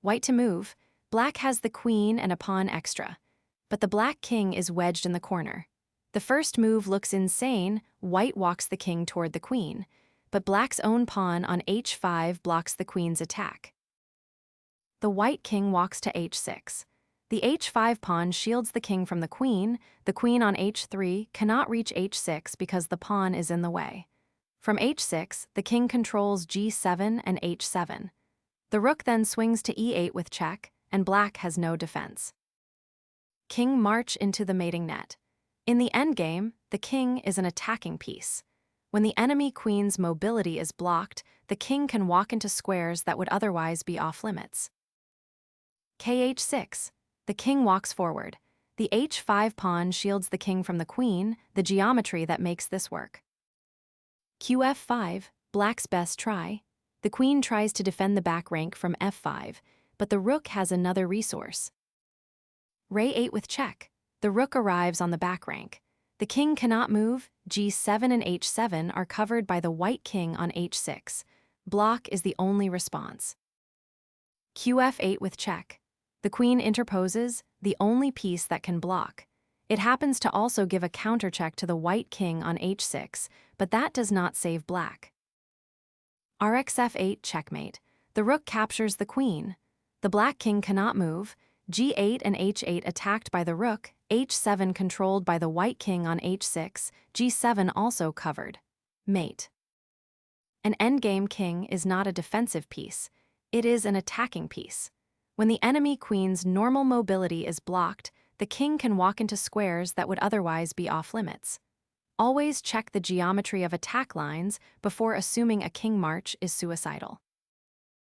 White to move, black has the queen and a pawn extra, but the black king is wedged in the corner. The first move looks insane, white walks the king toward the queen, but black's own pawn on h5 blocks the queen's attack. The white king walks to h6. The h5 pawn shields the king from the queen on h3 cannot reach h6 because the pawn is in the way. From h6, the king controls g7 and h7. The rook then swings to e8 with check, and black has no defense. King march into the mating net. In the endgame, the king is an attacking piece. When the enemy queen's mobility is blocked, the king can walk into squares that would otherwise be off-limits. Kh6. The king walks forward. The h5 pawn shields the king from the queen, the geometry that makes this work. Qf5, black's best try. The queen tries to defend the back rank from f5, but the rook has another resource. Re8 with check. The rook arrives on the back rank. The king cannot move, g7 and h7 are covered by the white king on h6. Block is the only response. Qf8 with check. The queen interposes, the only piece that can block. It happens to also give a countercheck to the white king on h6, but that does not save black. Rxf8 checkmate. The rook captures the queen. The black king cannot move, g8 and h8 attacked by the rook, h7 controlled by the white king on h6, g7 also covered. Mate. An endgame king is not a defensive piece, it is an attacking piece. When the enemy queen's normal mobility is blocked, the king can walk into squares that would otherwise be off-limits. Always check the geometry of attack lines before assuming a king march is suicidal.